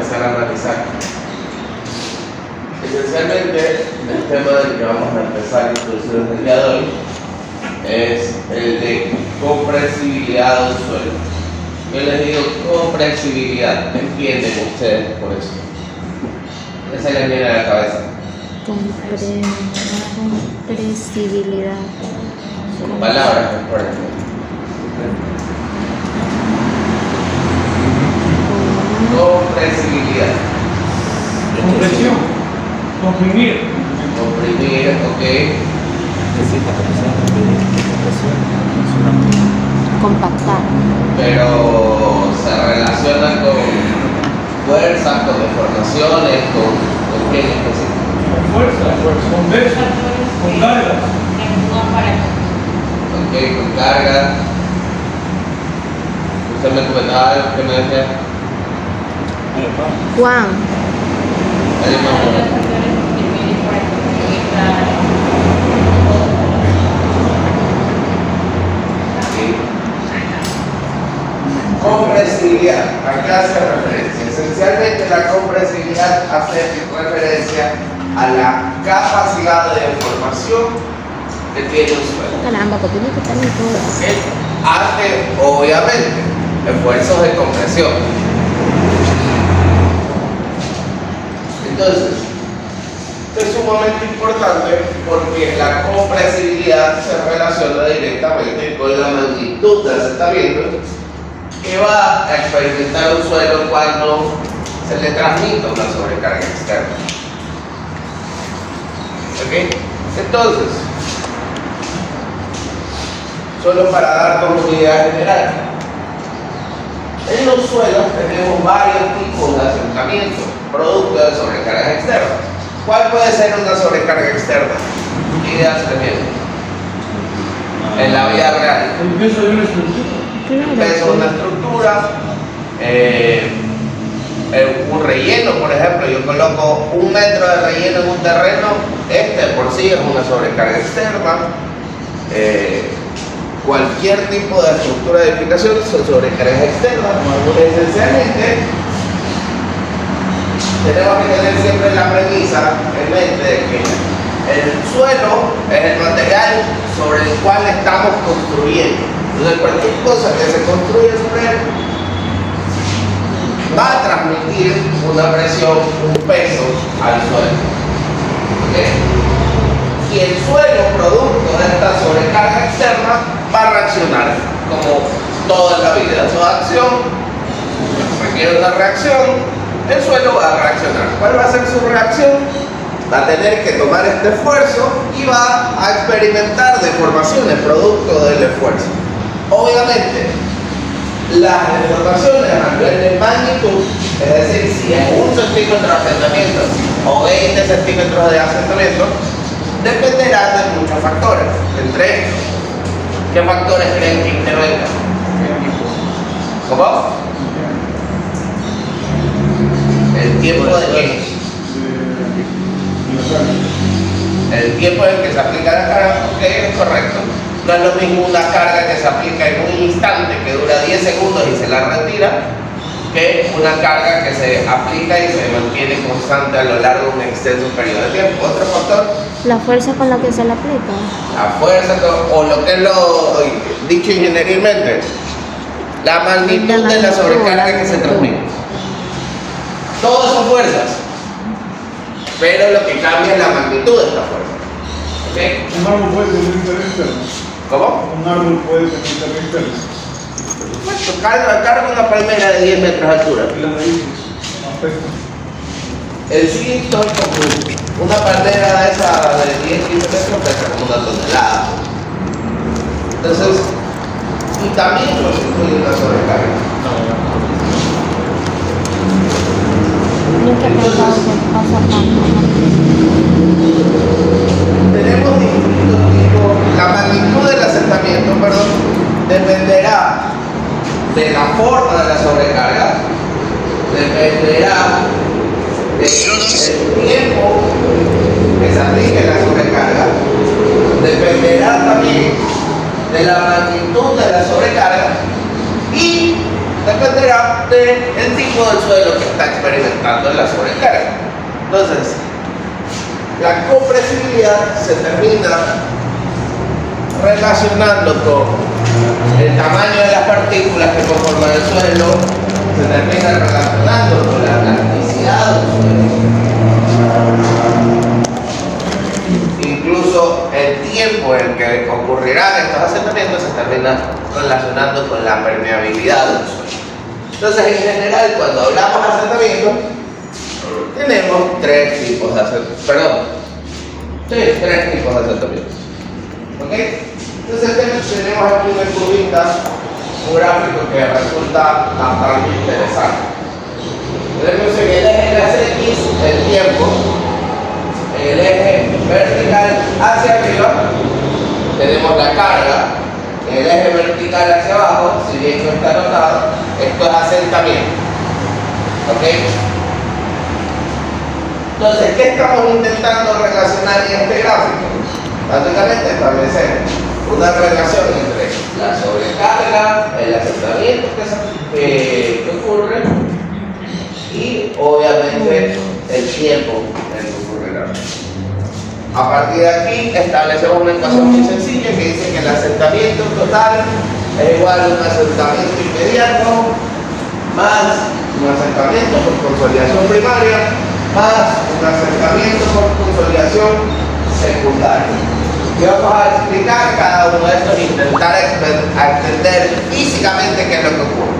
empezar a analizar. Esencialmente, el tema del que vamos a empezar a introducir en el día de hoy es el de compresibilidad de un suelo. Yo les digo compresibilidad, ¿qué entienden ustedes por eso? ¿Qué se les viene a la cabeza? Compresibilidad. Con palabras, por ejemplo. Compresibilidad. Compresión. Comprimir. Comprimir, ok. Necesita capacidad de compresión. Es una Compactar. Pero se relaciona con fuerzas, con deformaciones, con qué en específico. Con fuerza. Con peso. Con carga. Ok, con carga. Usted me comentaba algo que me decía. Juan. ¿Alguien más? Sí. Compresibilidad, ¿a qué hace referencia? Esencialmente la compresibilidad hace referencia a la capacidad de deformación que tiene un suelo. Caramba, ¿por qué no te están en todas? ¿Okay? Hace, obviamente, esfuerzos de compresión. Entonces, esto es sumamente importante porque la compresibilidad se relaciona directamente con la magnitud del asentamiento que va a experimentar un suelo cuando se le transmite una sobrecarga externa. ¿Ok? Entonces, solo para dar como una idea general, en los suelos tenemos varios tipos de asentamientos producto de sobrecargas externas. ¿Cuál puede ser una sobrecarga externa? ¿Qué ideas se tienen? En la vida real. El peso de una estructura. El peso de una estructura, un relleno, por ejemplo, yo coloco 1 metro de relleno en un terreno, por sí es una sobrecarga externa. Cualquier tipo de estructura de edificación son sobrecargas externas. Esencialmente, tenemos que tener siempre la premisa en mente de que el suelo es el material sobre el cual estamos construyendo. Entonces, cualquier cosa que se construya sobre él va a transmitir una presión, un peso al suelo. ¿Okay? Y el suelo, producto de esta sobrecarga externa, va a reaccionar como toda la vida. Toda acción requiere una reacción, el suelo va a reaccionar. ¿Cuál va a ser su reacción? Va a tener que tomar este esfuerzo y va a experimentar deformaciones producto del esfuerzo. Obviamente, las deformaciones a nivel de magnitud, es decir, si es 1 centímetro de asentamiento o 20 centímetros de asentamiento, dependerán de muchos factores. Entre estos, ¿qué factores creen que intervengan? ¿Cómo? El tiempo de qué? El tiempo en el que se aplica la carga, ok, es correcto. No es lo mismo una carga que se aplica en un instante que dura 10 segundos y se la retira, que una carga que se aplica y se mantiene constante a lo largo de un extenso periodo de tiempo. Otro factor, La fuerza con la que se le aplica. la fuerza, o lo que es lo dicho ingenierilmente, la magnitud de la sobrecarga que se transmite. Todas son fuerzas, pero lo que cambia es la magnitud de esta fuerza. ¿Okay? Un árbol puede tener interés externo. ¿Cómo? Un árbol puede tener interés externo. Pues carga una palmera de 10 metros de altura. Y las raíces afectan. El sí estoy como una palmera de esa de 10 metros pesa como 1 tonelada. Entonces, y también constituye una sobrecarga. Nunca he pensado que pasa tanto. Tenemos distintos tipos. La magnitud del asentamiento, dependerá de la forma de la sobrecarga, dependerá del tiempo que se aplique la sobrecarga, dependerá también de la magnitud de la sobrecarga y dependerá del tipo del suelo que está experimentando la sobrecarga. Entonces, la compresibilidad se termina relacionando con el tamaño de las partículas que conforman el suelo, se termina relacionando con la elasticidad del suelo. Incluso el tiempo en que ocurrirán estos asentamientos se termina relacionando con la permeabilidad del suelo. Entonces, en general, cuando hablamos de asentamientos, tenemos tres tipos de asentamientos. Tres tipos de asentamientos. ¿Ok? Entonces tenemos aquí una curvita, un gráfico que resulta bastante interesante. Tenemos en el eje de las X el tiempo, en el eje vertical hacia arriba tenemos la carga, en el eje vertical hacia abajo, si bien no está anotado, esto es asentamiento. ¿Ok? Entonces, ¿qué estamos intentando relacionar en este gráfico? Básicamente establecer una relación entre la sobrecarga, el asentamiento que ocurre y obviamente el tiempo en que ocurrirá. A partir de aquí establecemos una ecuación muy sencilla que dice que el asentamiento total es igual a un asentamiento inmediato más un asentamiento por consolidación primaria más un asentamiento por consolidación secundaria. Y vamos a explicar cada uno de estos e intentar entender físicamente qué es lo que ocurre.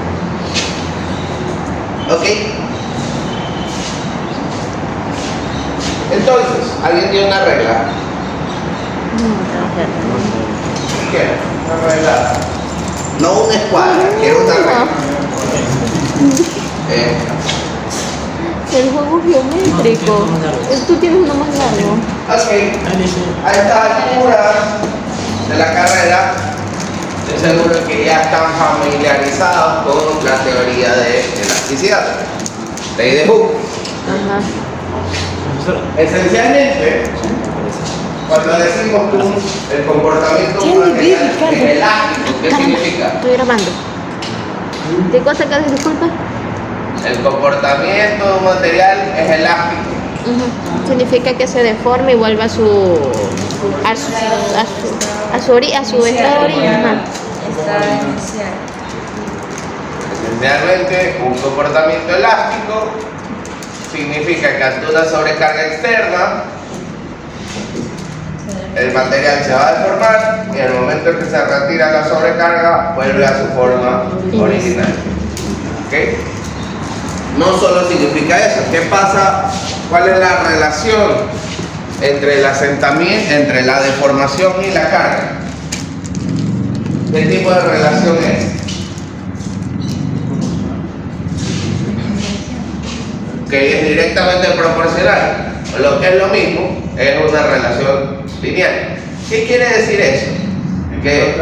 ¿Ok? Entonces, ¿alguien tiene una regla? ¿Qué? Una regla. No una escuadra, quiero una regla. El juego geométrico. Tú tienes uno más largo. Ok. A esta altura de la carrera, estoy seguro que ya están familiarizados con la teoría de elasticidad. Ley de Hooke. Ajá. Esencialmente, cuando decimos que el comportamiento material es elástico, ¿qué significa? Estoy grabando. ¿Qué cosa que haces? Disculpa. El comportamiento material es elástico. Significa que se deforma y vuelve a su estado de origen. Ajá. Esencialmente, un comportamiento elástico significa que ante una sobrecarga externa, el material se va a deformar y en el momento en que se retira la sobrecarga, vuelve a su forma original. ¿Ok? No solo significa eso. ¿Qué pasa? ¿Cuál es la relación entre el asentamiento, entre la deformación y la carga? ¿Qué tipo de relación es? Que es directamente proporcional. Lo que es lo mismo, es una relación lineal. ¿Qué quiere decir eso? Que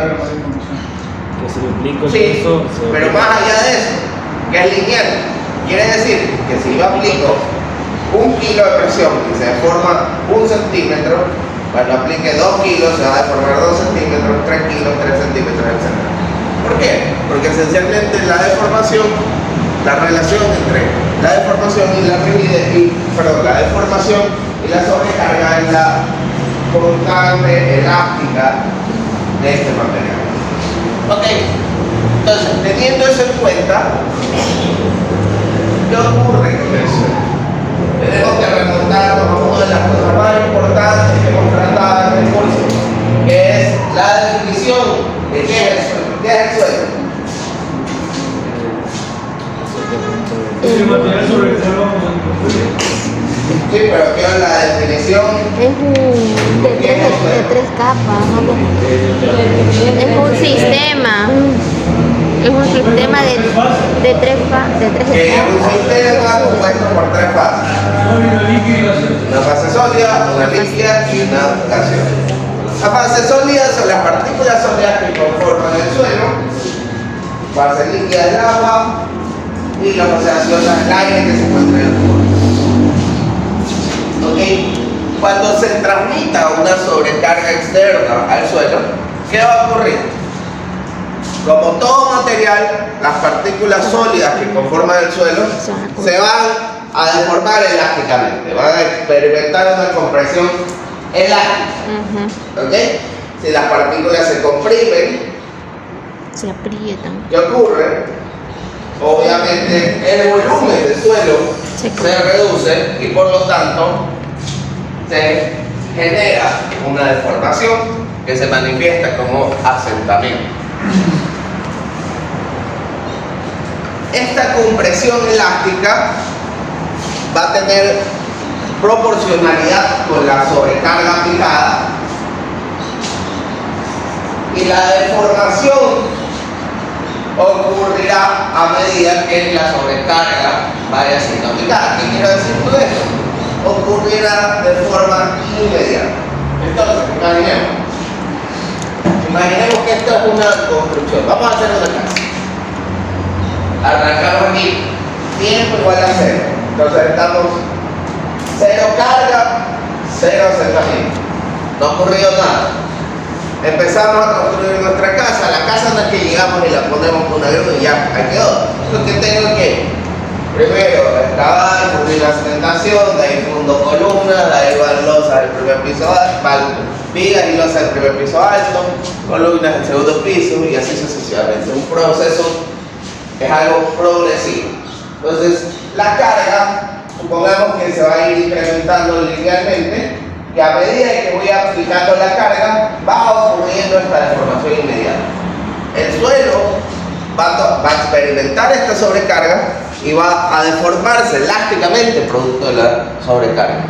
si lo explico sí, eso, pero más allá de eso, que es lineal. Quiere decir que si yo aplico 1 kilo de presión y se deforma 1 centímetro, cuando aplique 2 kilos se va a deformar 2 centímetros, 3 kilos, 3 centímetros, etc. ¿Por qué? Porque esencialmente la deformación, la relación entre la deformación y la rigidez, la deformación y la sobrecarga es la constante elástica de este material. Ok, entonces teniendo eso en cuenta, ¿qué ocurre con eso? Tenemos que remontarnos a una de las cosas más importantes que hemos tratado en el curso, que es la definición de qué es el suelo. ¿Qué es el suelo? El material sobre el cual vamos a construir. Sí, pero ¿qué es la definición? Es de tres capas. Es un sistema. Es un sistema de tres Que es un etapas. sistema compuesto por 3 fases. Una fase sólida, una líquida y una gaseosa. La fase sólida son las partículas sólidas que conforman el suelo. Fase líquida es el agua y la fase gaseosa es el aire que se encuentra en el suelo. ¿Ok? Cuando se transmita una sobrecarga externa al suelo, ¿qué va a ocurrir? Como todo material, las partículas sólidas que conforman el suelo se van a deformar elásticamente, van a experimentar una compresión elástica. ¿Ok? Si las partículas se comprimen, se aprietan. ¿qué ocurre? Obviamente el volumen del suelo se reduce y por lo tanto se genera una deformación que se manifiesta como asentamiento. Esta compresión elástica va a tener proporcionalidad con la sobrecarga aplicada y la deformación ocurrirá a medida que la sobrecarga vaya siendo aplicada. ¿Qué quiero decir con esto? Ocurrirá de forma inmediata. Entonces, imaginemos que esto es una construcción. Vamos a hacer una casa. Arrancamos aquí, tiempo igual a 0. Entonces estamos 0 carga, 0 asentamiento. No ha ocurrido nada. Empezamos a construir nuestra casa. La casa no es que llegamos y la ponemos con una grúa y ya, ahí quedó. Lo que tengo que primero excavar, cubrir la cementación, de ahí fundo columnas, de ahí van losas del primer piso alto, vigas y losas del primer piso alto, columnas del segundo piso y así sucesivamente. Un proceso es algo progresivo. Entonces, la carga, supongamos que se va a ir incrementando linealmente. Y a medida que voy aplicando la carga, va ocurriendo esta deformación inmediata. El suelo va a experimentar esta sobrecarga y va a deformarse elásticamente producto de la sobrecarga.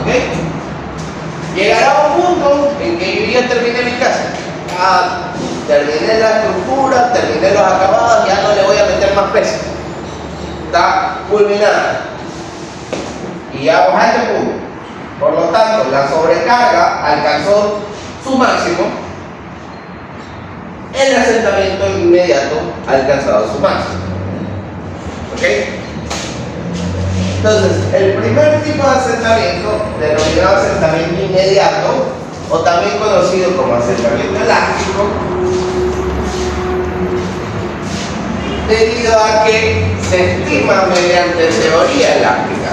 ¿Ok? Llegará un punto en que yo ya terminé mi casa. Terminé la estructura, terminé los acabados, ya no le voy a meter más peso. Está culminada. Y ya vamos a este punto. Por lo tanto, la sobrecarga alcanzó su máximo, el asentamiento inmediato ha alcanzado su máximo. ¿Ok? Entonces, el primer tipo de asentamiento, denominado asentamiento inmediato, o también conocido como asentamiento elástico, debido a que se estima mediante teoría elástica.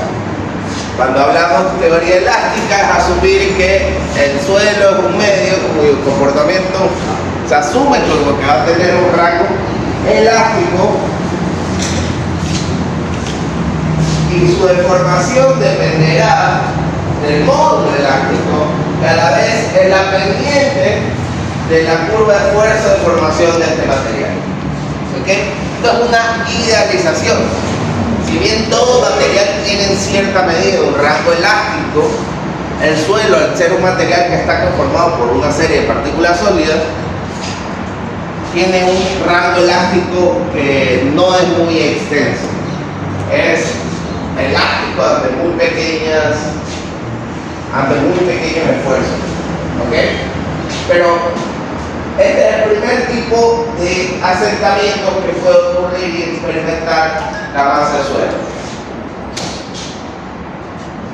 Cuando hablamos de teoría elástica es asumir que el suelo es un medio cuyo comportamiento se asume como que va a tener un rango elástico y su deformación dependerá del módulo elástico que a la vez es la pendiente de la curva de fuerza de formación de este material. ¿Ok? Esto es una idealización. Si bien todo material tiene en cierta medida un rango elástico, el suelo, al ser un material que está conformado por una serie de partículas sólidas, tiene un rango elástico que no es muy extenso. Es elástico ante muy pequeños esfuerzos. ¿Ok? Pero este es el primer tipo de asentamiento que puede ocurrir y experimentar la masa del suelo.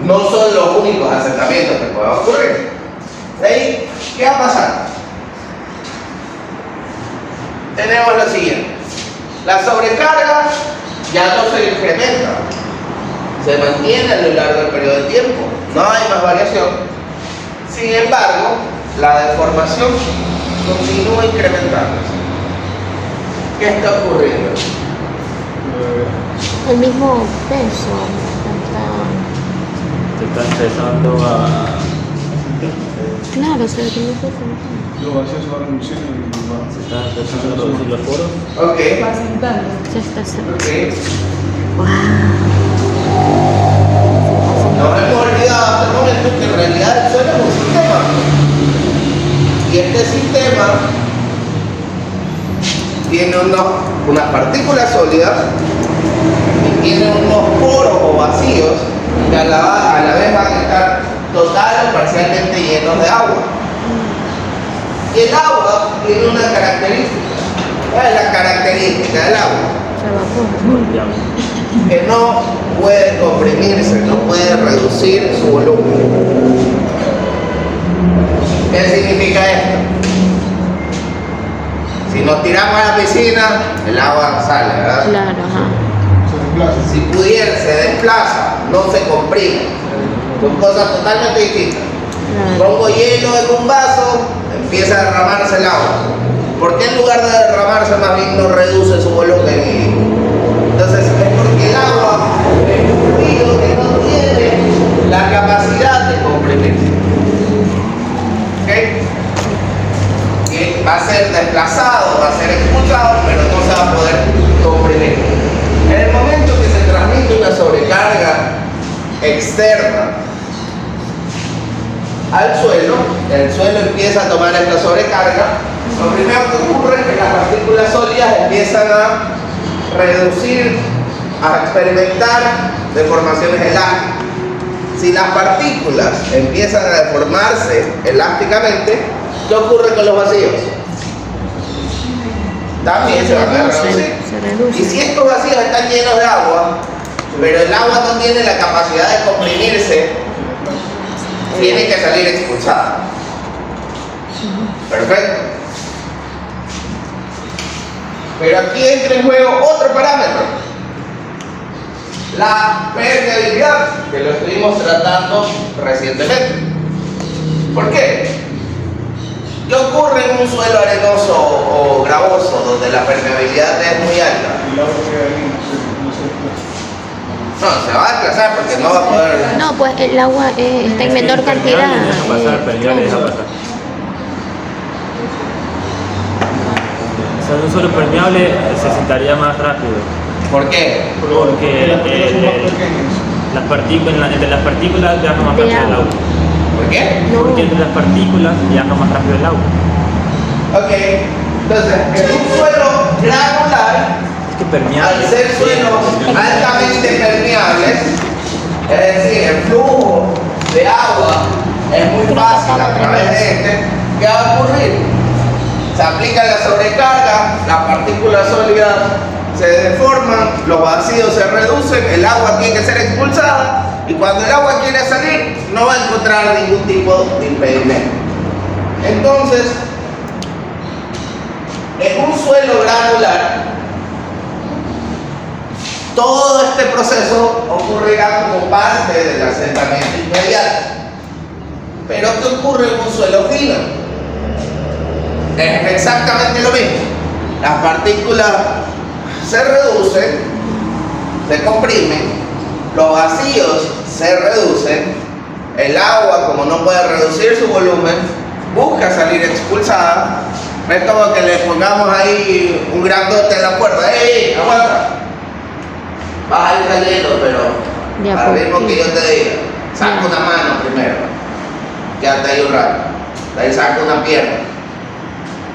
No son los únicos asentamientos que pueden ocurrir. ¿De ahí qué va a pasar? Tenemos lo siguiente. La sobrecarga ya no se incrementa, se mantiene a lo largo del periodo de tiempo, no hay más variación. Sin embargo, la deformación continúa incrementándose. ¿Qué está ocurriendo? El mismo peso. Se está empezando a... Claro, se tiene que Lo gaseoso va reduciendo y va. Se están empezando a reducir los poros. Ok. ya está cerca. Ok. Wow. Nos hemos olvidado hasta el momento que en realidad el suelo es un sistema. Y este sistema tiene unas partículas sólidas y tiene unos poros o vacíos que a la vez van a estar total o parcialmente llenos de agua. Y el agua tiene una característica. ¿Cuál es la característica del agua? Que no puede comprimirse, no puede reducir su volumen. ¿Qué significa esto? Si nos tiramos a la piscina, el agua sale, ¿verdad? Claro, ajá. Si pudiera, se desplaza, no se comprime. Son cosas totalmente distintas. Claro. Pongo hielo en un vaso, empieza a derramarse el agua. ¿Por qué en lugar de derramarse más bien no reduce su volumen? Entonces es porque el agua es un fluido que no tiene la capacidad de comprimirse. ¿Ok? Que va a ser desplazado, va a ser expulsado, pero no se va a poder comprimir. En el momento que se transmite una sobrecarga externa al suelo, el suelo empieza a tomar esta sobrecarga. Lo primero que ocurre es que las partículas sólidas empiezan a reducir, a experimentar deformaciones elásticas. Si las partículas empiezan a deformarse elásticamente, ¿qué ocurre con los vacíos? También se van a reducir. Se reduce. Y si estos vacíos están llenos de agua, pero el agua no tiene la capacidad de comprimirse, tiene que salir expulsada. Perfecto. Pero aquí entra en juego otro parámetro: la permeabilidad, que lo estuvimos tratando recientemente. ¿Por qué? ¿Qué ocurre en un suelo arenoso o gravoso donde la permeabilidad es muy alta? No, se va a desplazar porque no va a poder. No, pues el agua está en menor cantidad. Deja pasar, permeable, deja pasar. O sea, un suelo permeable se sentaría más rápido. ¿Por qué? Porque las partículas, entre las partículas viaja más De rápido el agua. agua. ¿Por qué? Porque entre las partículas viaja más rápido el agua. Ok, entonces, en un suelo granular, Es que permeable. al ser suelos altamente permeables, es decir, el flujo de agua es muy fácil a través de este, ¿qué va a ocurrir? Se aplica la sobrecarga, las partículas sólidas se deforman, los vacíos se reducen, el agua tiene que ser expulsada, y cuando el agua quiere salir no va a encontrar ningún tipo de impedimento. Entonces, en un suelo granular, todo este proceso ocurrirá como parte del asentamiento inmediato. Pero ¿qué ocurre en un suelo fino? Es exactamente lo mismo. Las partículas se reducen, se comprimen, los vacíos se reducen, el agua, como no puede reducir su volumen, busca salir expulsada. No es como que le pongamos ahí un grandote en la puerta. ¡Ey, aguanta! Vas a ir cayendo, pero Ya, al ritmo pues, que yo te diga. Saca ya. una mano primero, quédate ahí un rato, de ahí saca una pierna,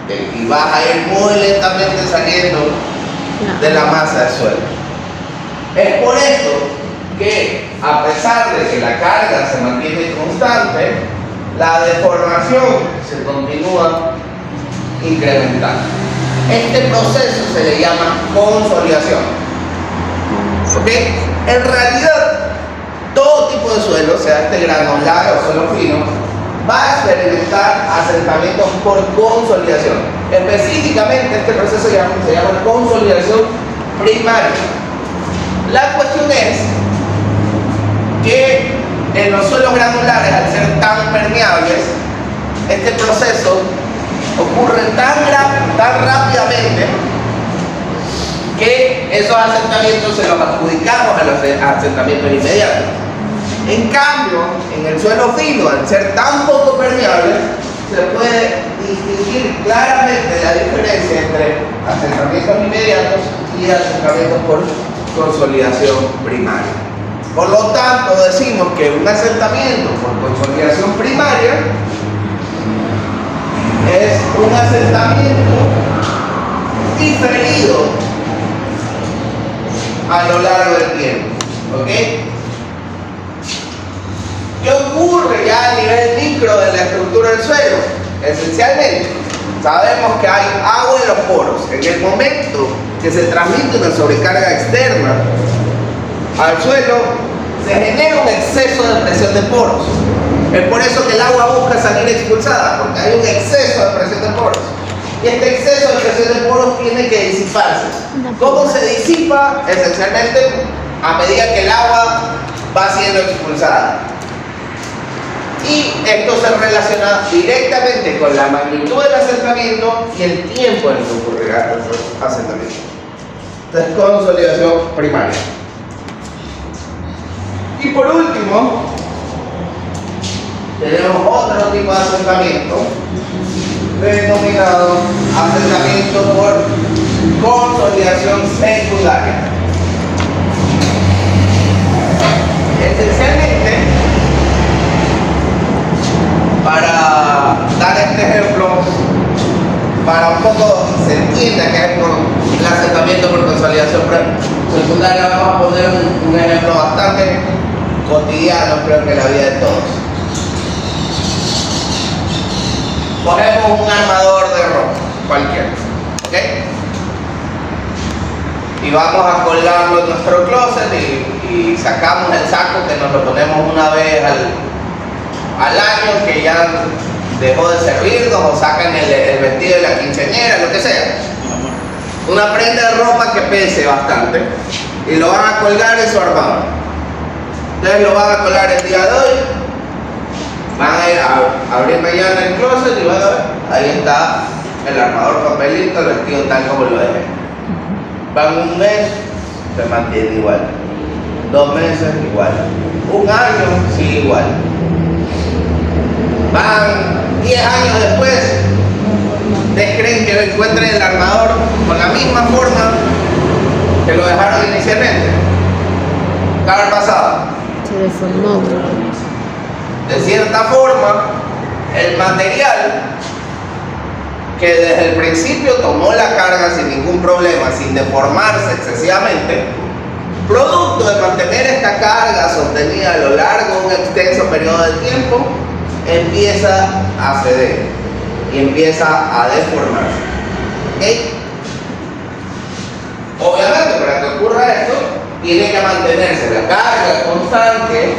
y vas a ir muy lentamente saliendo de la masa del suelo. Es por eso que, a pesar de que la carga se mantiene constante, la deformación se continúa incrementando. Este proceso se le llama consolidación. ¿Ok? En realidad, todo tipo de suelo, sea este granular o suelo fino, va a experimentar asentamientos por consolidación. Específicamente, este proceso se llama consolidación primaria. La cuestión es que en los suelos granulares, al ser tan permeables, este proceso ocurre tan rápidamente que esos asentamientos se los adjudicamos a los asentamientos inmediatos. En cambio, en el suelo fino, al ser tan poco permeable, se puede distinguir claramente la diferencia entre asentamientos inmediatos y asentamientos por consolidación primaria. Por lo tanto, decimos que un asentamiento por consolidación primaria es un asentamiento diferido a lo largo del tiempo. ¿Ok? ¿Qué ocurre ya a nivel micro de la estructura del suelo? Esencialmente, sabemos que hay agua en los poros. En el momento que se transmite una sobrecarga externa al suelo, se genera un exceso de presión de poros. Es por eso que el agua busca salir expulsada, porque hay un exceso de presión de poros. y este exceso de presión de poros tiene que disiparse. ¿Cómo se disipa? Esencialmente a medida que el agua va siendo expulsada. Y esto se relaciona directamente con la magnitud del asentamiento y el tiempo en el que ocurrirá el asentamiento. Entonces, consolidación primaria. Y por último, tenemos otro tipo de asentamiento denominado asentamiento por consolidación secundaria. Esencialmente, para dar este ejemplo, para un poco se entienda que es el asentamiento por consolidación secundaria, vamos a poner un ejemplo bastante cotidiano, creo que en la vida de todos. Cogemos un armador de ropa, cualquiera, ¿ok? Y vamos a colgarlo en nuestro closet y sacamos el saco que nos lo ponemos una vez al año, que ya dejó de servirnos, o sacan el vestido de la quinceañera, lo que sea. Una prenda de ropa que pese bastante y lo van a colgar en su armador. Entonces lo van a colgar el día de hoy, van a ir a abrir mañana el closet y van a ver, ahí está el armador papelito, el vestido tal como lo dejé. Van un mes, se mantiene igual. 2 meses, igual. 1 año, sigue igual. Van 10 años después, ¿ustedes creen que encuentren el armador con la misma forma que lo dejaron inicialmente? ¿Qué habrá pasado? Se deformó. De cierta forma, el material que desde el principio tomó la carga sin ningún problema, sin deformarse excesivamente, producto de mantener esta carga sostenida a lo largo de un extenso periodo de tiempo, empieza a ceder y empieza a deformarse. ¿Okay? Obviamente, para que ocurra esto, tiene que mantenerse la carga constante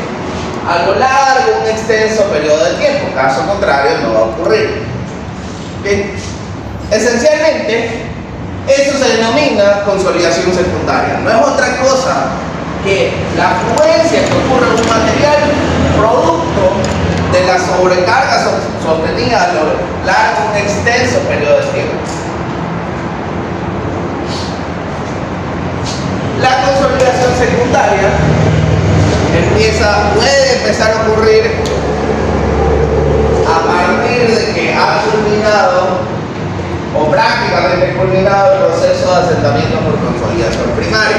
a lo largo de un extenso periodo de tiempo. Caso contrario, no va a ocurrir. ¿Okay? Esencialmente, eso se denomina consolidación secundaria. No es otra cosa que la afluencia que ocurre en un material producto de la sobrecarga sostenida a lo largo de un extenso periodo de tiempo. La consolidación secundaria puede empezar a ocurrir a partir de que ha culminado o prácticamente culminado el proceso de asentamiento por consolidación primaria.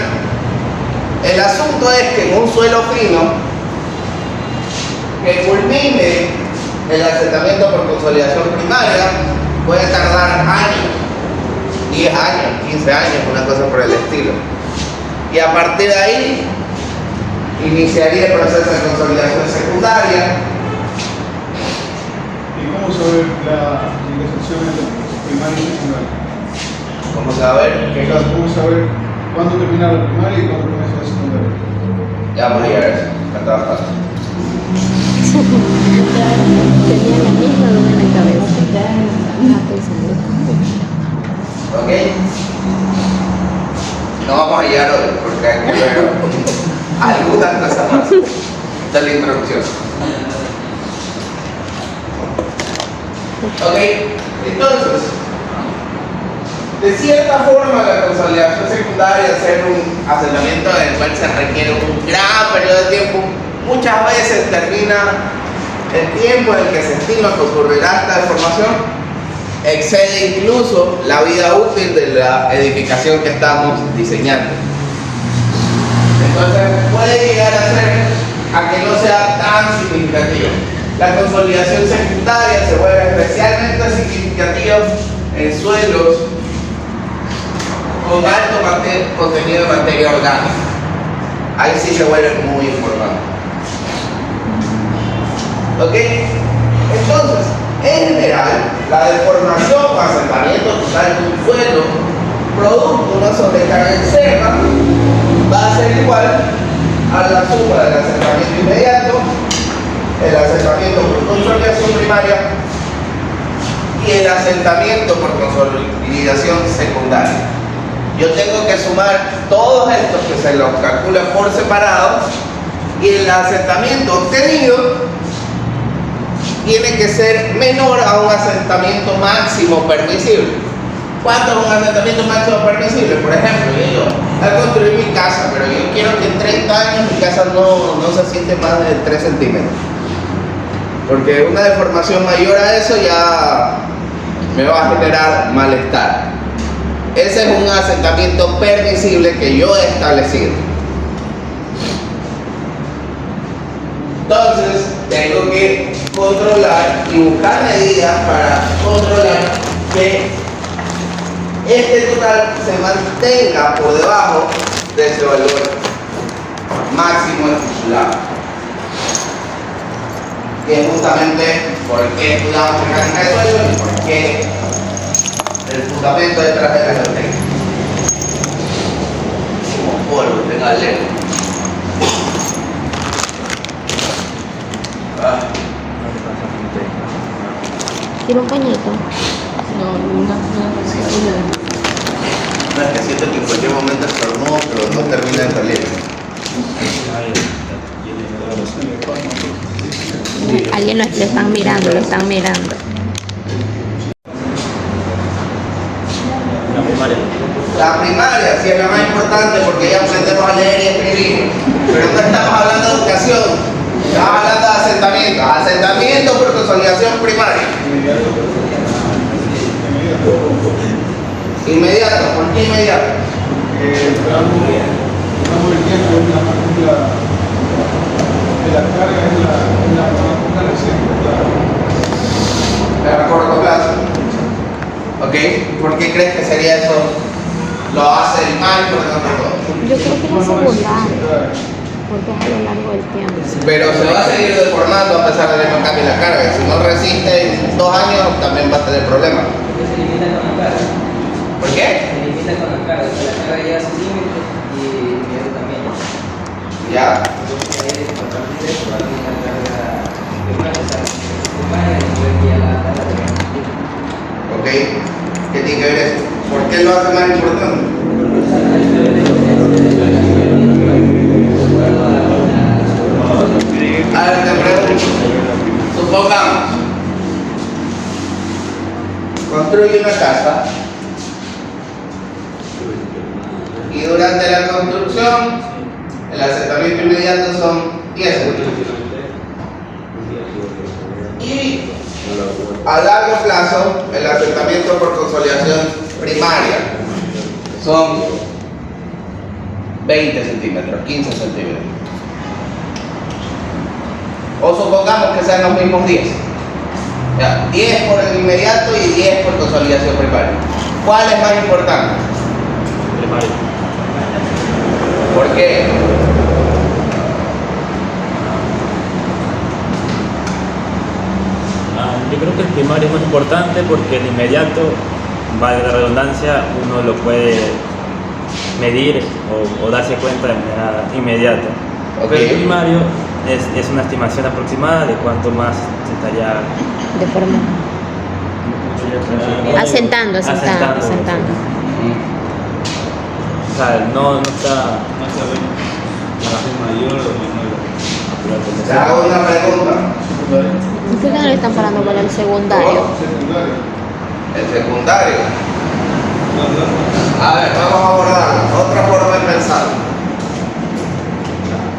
El asunto es que en un suelo fino que culmine el asentamiento por consolidación primaria puede tardar años, 10 años, 15 años, una cosa por el estilo. Y a partir de ahí iniciaría el proceso de consolidación secundaria. ¿Y cómo saber la intersección entre primaria y secundaria? ¿Cómo saber qué cosa? ¿Cómo saber cuándo termina la primaria y cuándo comienza la secundaria? Ya vamos a llegar a eso, falta bastante. Tenía la misma duda en la cabeza. Estaba pensando. ¿Ok? No vamos a llegar hoy porque hay que ver algunas cosas más. Esta es la introducción. ¿Ok? Entonces, de cierta forma la consolidación secundaria, ser un asentamiento en el cual se requiere un gran periodo de tiempo, muchas veces termina el tiempo en el que se estima que ocurrirá esta deformación, excede incluso la vida útil de la edificación que estamos diseñando. Entonces puede llegar a que no sea tan significativo. La consolidación secundaria se vuelve especialmente significativa en suelos con alto contenido de materia orgánica. Ahí sí se vuelve muy importante. ¿Ok? Entonces, en general, la deformación o asentamiento total de un suelo producto de una sobrecarga externa va a ser igual a la suma del asentamiento inmediato, el asentamiento por consolidación primaria y el asentamiento por consolidación secundaria. Yo tengo que sumar todos estos que se los calcula por separado y el asentamiento obtenido tiene que ser menor a un asentamiento máximo permisible. ¿Cuánto es un asentamiento máximo permisible? Por ejemplo, yo al construir mi casa, pero yo quiero que en 30 años mi casa no se asiente más de 3 centímetros. Porque una deformación mayor a eso ya me va a generar malestar. Ese es un asentamiento permisible que yo he establecido. Entonces, tengo que controlar y buscar medidas para controlar que este total se mantenga por debajo de ese valor máximo estipulado. Que es justamente por qué estudiamos mecánica de suelo y por qué el fundamento detrás de la geotecnia. Como polvo, tenga lejos. ¿Quiero un pañito? No, es que siento que en cualquier momento estornudo, pero no termina de salir. Alguien lo están mirando, lo están mirando. La primaria. La primaria sí es la más importante porque ya aprendemos a leer y escribir, pero no estamos hablando de educación, estamos hablando de asentamiento. Asentamiento por consolidación primaria. Inmediato, ¿por qué inmediato? Estamos viviendo una partícula de la carga en la época reciente. A corto plazo. ¿Ok? ¿Por qué crees que sería eso? Lo hace el mal, por ejemplo. Yo creo que es secundario, porque es a lo largo del tiempo. Pero se va a seguir deformando a pesar de que no cambie la carga. Si no resiste en 2 años, también va a tener problemas. Porque se limita con la carga. ¿Por qué? Se limita con la carga. La carga llega a sus límites y el miedo también. Ya. Entonces, a partir de eso va a tener la carga primaria, o sea, primaria, y luego ya la ¿Ok? ¿Qué tiene que ver eso? ¿Por qué lo hace más importante? A ver, te pregunto. Supongamos, construye una casa y durante la construcción el asentamiento inmediato son 10 centímetros. Y a largo plazo el asentamiento por consolidación primaria son 20 centímetros, 15 centímetros. O supongamos que sean los mismos 10. Ya, 10 por el inmediato y 10 por consolidación primaria. ¿Cuál es más importante? Primaria. ¿Por qué? Yo creo que el primario es más importante porque el inmediato, vale la redundancia, uno lo puede medir o darse cuenta de manera inmediata. Ok. Pero el primario es una estimación aproximada de cuánto más se estaría Deformando. Asentando. O sea, no está. No sabemos si es mayor o menor. Te hago una pregunta. ¿Por qué no le están parando para el secundario? Secundario. El secundario. A ver, vamos a abordar otra forma de pensar.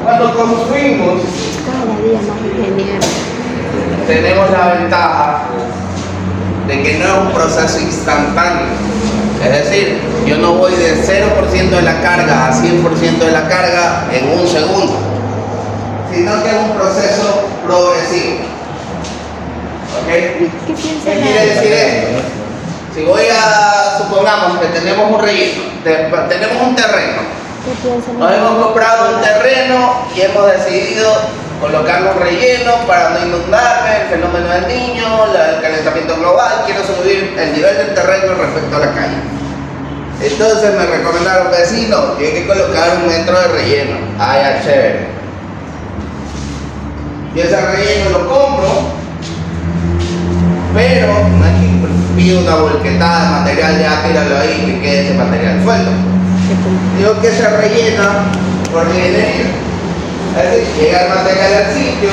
Cuando construimos, Cada día más ingeniero. tenemos la ventaja de que no es un proceso instantáneo. Es decir, yo no voy de 0% de la carga a 100% de la carga en un segundo, sino que es un proceso progresivo. ¿Ok? ¿Qué piensa ¿Qué quiere decir esto? Si voy a, supongamos que tenemos un relleno, tenemos un terreno, ¿Qué piensa nos hemos comprado un terreno y hemos decidido colocarle un relleno para no inundarme, el fenómeno del niño, el calentamiento global, quiero subir el nivel del terreno respecto a la calle. Entonces me recomendaron, vecino, tiene que colocar 1 metro de relleno. Ah, ya, chévere. Y ese relleno lo compro, pero no hay que pide una volquetada de material, ya tíralo ahí que quede ese material suelto. Digo que se rellena por ingeniería. Es decir, llega el material al sitio,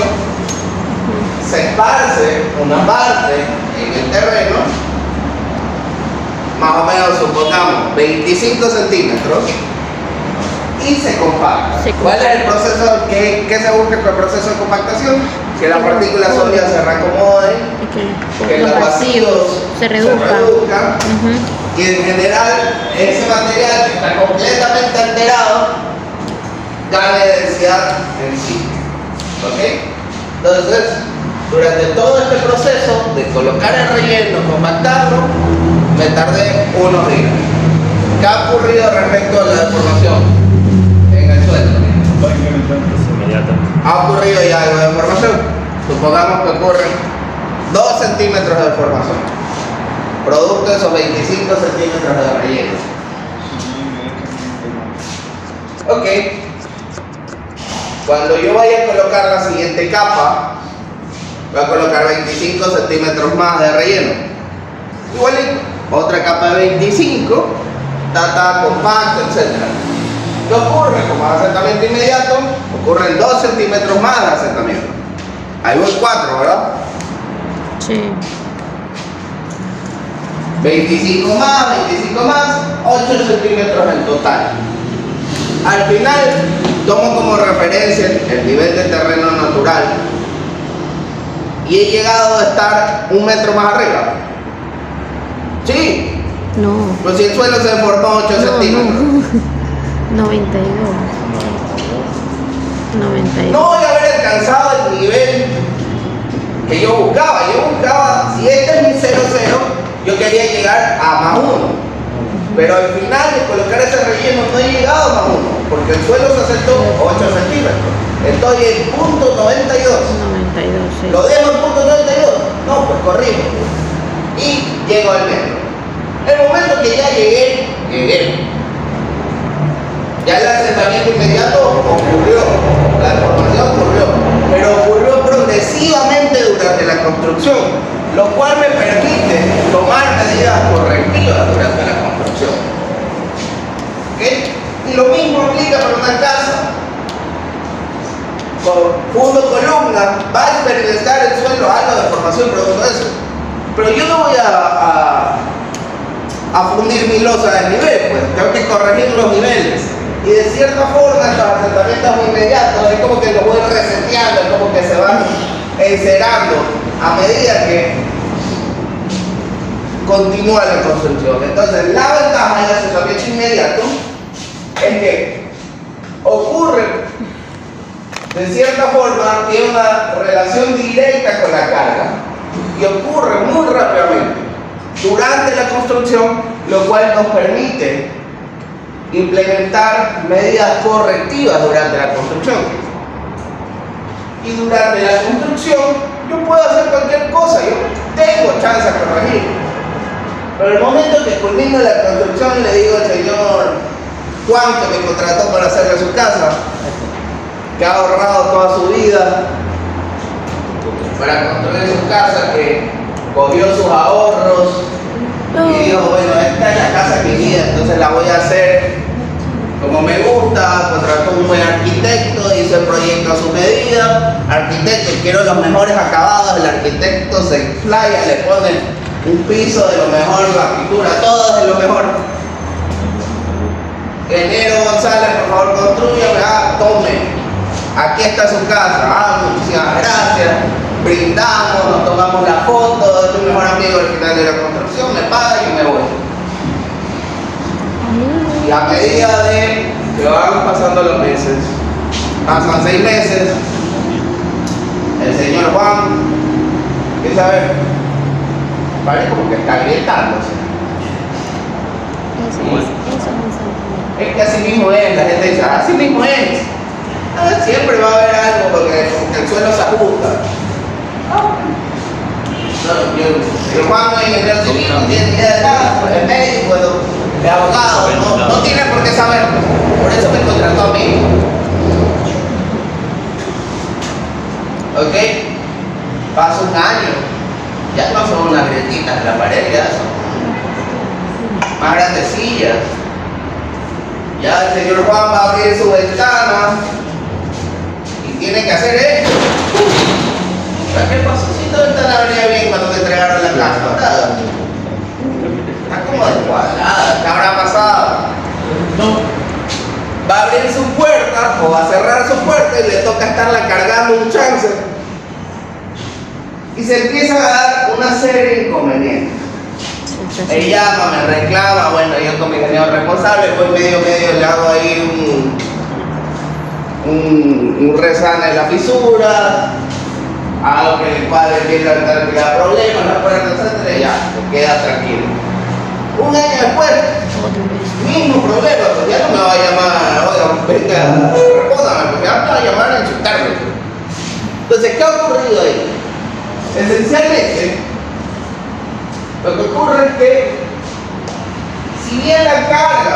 se esparce una parte en el terreno, más o menos supongamos 25 centímetros, y se compacta. ¿Cuál es el proceso? ¿Qué se busca con el proceso de compactación? Que las partículas sólidas se reacomoden, que los vacíos se reduzcan. Y en general ese material que está completamente alterado gane densidad en sí. ¿Ok? Entonces, durante todo este proceso de colocar el relleno, compactarlo, me tardé unos días. ¿Qué ha ocurrido respecto a la deformación en el suelo? Es inmediato. ¿Ha ocurrido ya algo de deformación? Supongamos que ocurren 2 centímetros de deformación, producto de esos 25 centímetros de relleno. Ok. Cuando yo vaya a colocar la siguiente capa, voy a colocar 25 centímetros más de relleno. Igualito, otra capa de 25, compacto, etc. ¿Qué ocurre? Como asentamiento inmediato, ocurren 2 centímetros más de asentamiento. Ahí voy 4, ¿verdad? Sí. 25 más, 8 centímetros en total. Al final, tomo como referencia el nivel de terreno natural y he llegado a estar 1 metro más arriba. Sí, No. pues si el suelo se deformó 8 centímetros. 92. 92. No voy a haber alcanzado el nivel que yo buscaba. Si este es mi 0,0, yo quería llegar a más 1. Pero al final de colocar ese relleno no he llegado a más 1, porque el suelo se asentó 8 centímetros. Estoy en punto 92. 92, sí. ¿Lo dejo en punto 92? No, pues corrijo. Y llego al metro. El momento que ya llegué. Ya el asentamiento inmediato ocurrió, la deformación ocurrió, pero ocurrió progresivamente durante la construcción, lo cual me permite tomar medidas correctivas durante la construcción. ¿Ok? Y lo mismo aplica para una casa. Con fundo columna va a experimentar el suelo algo de deformación producto de eso. Pero yo no voy a fundir mi losa de nivel, pues tengo que corregir los niveles. Y de cierta forma estos asentamientos inmediatos es como que los voy reseteando, es como que se van encerando a medida que continúa la construcción. Entonces la ventaja del asentamiento inmediato es que ocurre de cierta forma, tiene una relación directa con la carga y ocurre muy rápidamente durante la construcción, lo cual nos permite implementar medidas correctivas durante la construcción. Y durante la construcción yo puedo hacer cualquier cosa, yo tengo chance de corregir. Pero el momento que culmino la construcción le digo al señor Juan, que me contrató para hacerle su casa, que ha ahorrado toda su vida para construir su casa, que cogió sus ahorros y dijo, bueno, esta es la casa que quería, entonces la voy a hacer como me gusta. Contrató un buen arquitecto, hizo el proyecto a su medida. Arquitecto, quiero los mejores acabados, el arquitecto se explaya, le pone un piso de lo mejor, la pintura, todo de lo mejor. Ingeniero González, por favor, construya, tome. Aquí está su casa, muchísimas gracias. Brindamos, nos tomamos la foto, es mi mejor amigo al final de la construcción, me paga y me voy. Y a medida de que van pasando los meses, pasan 6 meses, el señor Juan empieza a ver, parece como que está gritándose. Es que así mismo es, la gente dice, así mismo es. Siempre va a haber algo porque el suelo se ajusta. El Juan no es ingeniero civil, no tiene ni idea de nada, es médico, es abogado, no tiene por qué saberlo. Por eso me contrató a mí. ¿Ok? Pasa un año, Ya no son unas grietitas en la pared, ya son más grandecillas. Ya el señor Juan va a abrir su ventana y tiene que hacer esto. ¿Qué pasó si tu ventana abría bien cuando te entregaron la casa? ¿Verdad? Está como descuadrada, ¿qué habrá pasado? Va a abrir su puerta o va a cerrar su puerta y le toca estarla cargando un chance. Y se empiezan a dar una serie de inconvenientes. Él llama, me reclama, bueno, yo como ingeniero responsable, pues medio le hago ahí un resane de la fisura, algo que el padre empieza a tener problemas, la puerta, etcétera, y ya, se queda tranquilo. Un año después, mismo problema, pues ya no me va a llamar, oiga, venga, respóndame, porque ya me va a llamar a insultarme. Entonces, ¿qué ha ocurrido ahí? Esencialmente, lo que ocurre es que, si bien la carga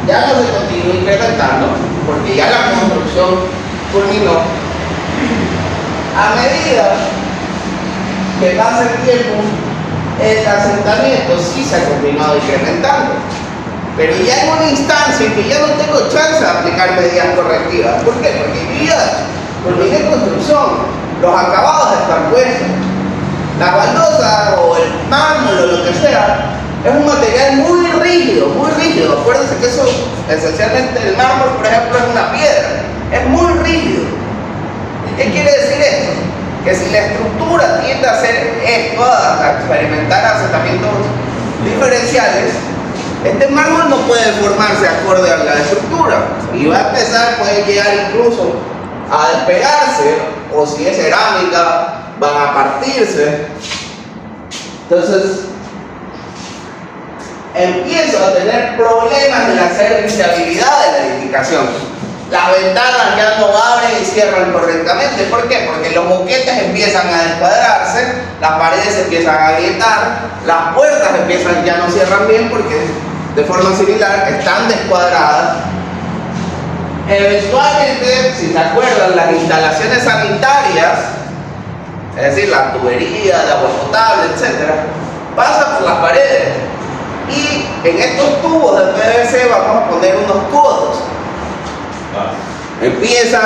ya no se continúa incrementando, porque ya la construcción culminó, a medida que pasa el tiempo, el asentamiento sí se ha continuado incrementando. Pero ya en una instancia en que ya no tengo chance de aplicar medidas correctivas. ¿Por qué? Porque mi vida culminé construcción, los acabados están puestos. La baldosa o el mármol o lo que sea es un material muy rígido, muy rígido. Acuérdense que eso, esencialmente el mármol, por ejemplo, es una piedra, es muy rígido. ¿Qué quiere decir esto? Que si la estructura tiende a hacer esto, a experimentar asentamientos diferenciales, este mármol no puede formarse acorde a la estructura y va a empezar, puede llegar incluso a despegarse, o si es cerámica, van a partirse. Entonces, empiezo a tener problemas en la serviciabilidad de la edificación. Las ventanas ya no abren y cierran correctamente. ¿Por qué? Porque los boquetes empiezan a descuadrarse, las paredes empiezan a agrietar, las puertas empiezan, ya no cierran bien porque de forma similar están descuadradas. Eventualmente, si se acuerdan, las instalaciones sanitarias, es decir, la tubería de agua potable, etc., pasan por las paredes. Y en estos tubos de PVC vamos a poner unos codos. Empieza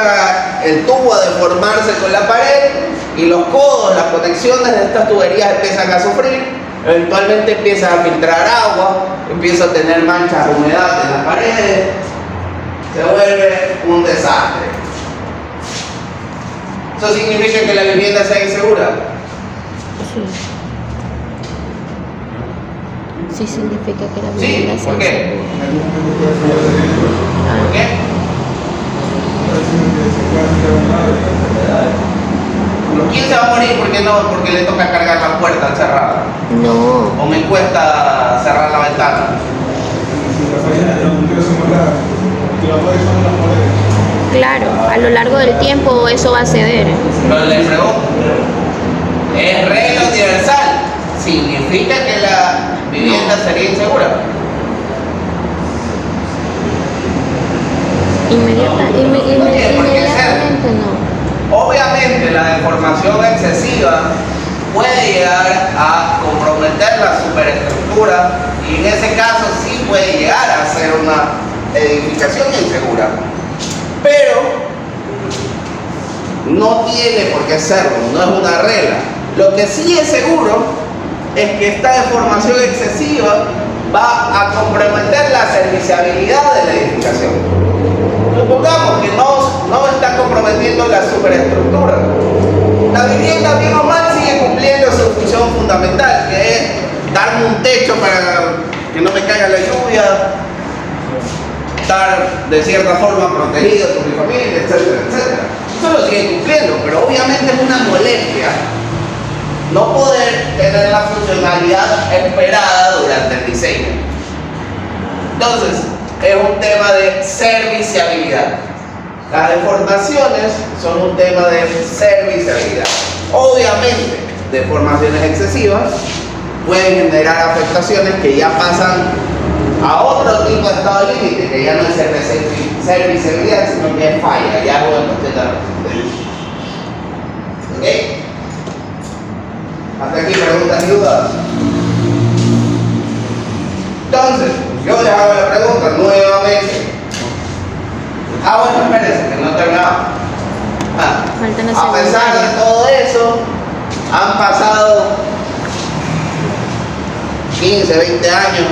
el tubo a deformarse con la pared y los codos, las conexiones de estas tuberías empiezan a sufrir. Eventualmente empieza a filtrar agua, empieza a tener manchas de humedad en las paredes, se vuelve un desastre. ¿Eso significa que la vivienda sea insegura? Sí. Sí significa que la Sí, vivienda sea ¿por qué? insegura. ¿Por qué? ¿Quién se va a morir? ¿Por qué no? Porque le toca cargar la puerta cerrada. No. O me cuesta cerrar la ventana. Claro, a lo largo del tiempo eso va a ceder. Pero le pregunto, ¿es regla universal? ¿Significa que la vivienda sería insegura? Inmediatamente no. Obviamente la deformación excesiva puede llegar a comprometer la superestructura y en ese caso sí puede llegar a ser una edificación insegura. Pero no tiene por qué serlo, no es una regla. Lo que sí es seguro es que esta deformación excesiva va a comprometer la serviciabilidad de la edificación. Supongamos que no está comprometiendo la superestructura. La vivienda, bien o mal, sigue cumpliendo su función fundamental, que es darme un techo para que no me caiga la lluvia, estar de cierta forma protegido por mi familia, etcétera, etcétera. Eso lo sigue cumpliendo, pero obviamente es una molestia no poder tener la funcionalidad esperada durante el diseño. Entonces, es un tema de serviciabilidad. Las deformaciones son un tema de serviciabilidad. Obviamente, deformaciones excesivas pueden generar afectaciones que ya pasan a otro tipo de estado de límite, que ya no es serviciabilidad, sino que es falla, ya es una cuestión de resistencia. ¿Ok? Faltan las A pesar de secundarias. todo eso, han pasado 15, 20 años,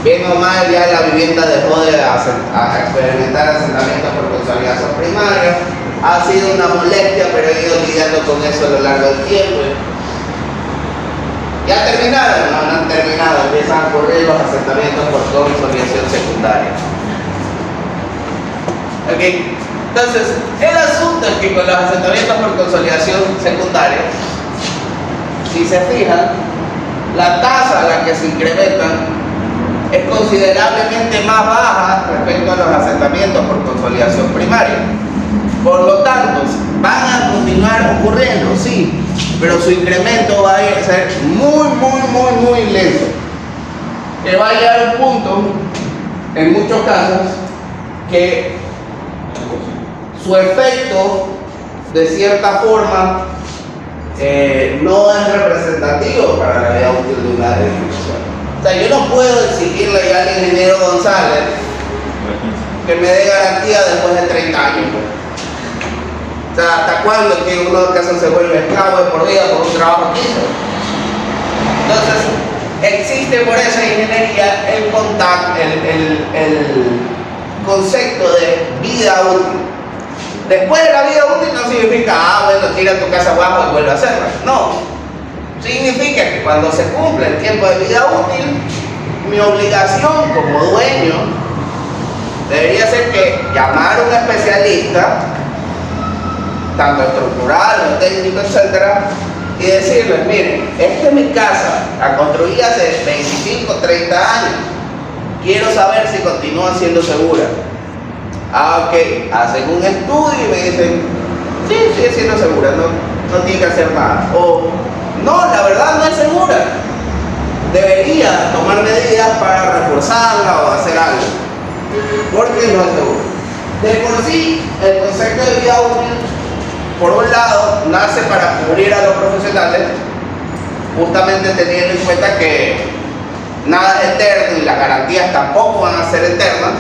bien o mal ya la vivienda dejó de experimentar asentamientos por consolidación primaria. Ha sido una molestia, pero he ido lidiando con eso a lo largo del tiempo. ¿Ya terminaron? No, no han terminado. Empiezan a ocurrir los asentamientos por consolidación secundaria. Ok. Entonces, el asunto es que con los asentamientos por consolidación secundaria, si se fijan, la tasa a la que se incrementan es considerablemente más baja respecto a los asentamientos por consolidación primaria. Por lo tanto, van a continuar ocurriendo, sí, pero su incremento va a ser muy lento. Que va a llegar a un punto, en muchos casos, que su efecto, de cierta forma, no es representativo para la vida útil de una edificación. O sea, yo no puedo exigirle ya al ingeniero González que me dé garantía después de 30 años. O sea, ¿hasta cuándo es que uno acaso se vuelve esclavo de por vida por un trabajo que hizo? Entonces, existe por esa ingeniería el concepto de vida útil. Después de la vida útil no significa, bueno, tira tu casa abajo y vuelve a hacerla. No. Significa que cuando se cumple el tiempo de vida útil, mi obligación como dueño debería ser que llamar a un especialista, tanto estructural, técnico, etcétera, y decirles, miren, esta es mi casa, la construí hace 25, 30 años, quiero saber si continúa siendo segura. Ok, hacen un estudio y me dicen, sí, sigue siendo segura, no tiene que hacer nada. O, no, la verdad no es segura. Debería tomar medidas para reforzarla o hacer algo. Porque no es segura. De por sí, el concepto de vida útil, por un lado, nace para cubrir a los profesionales, justamente teniendo en cuenta que nada es eterno y las garantías tampoco van a ser eternas,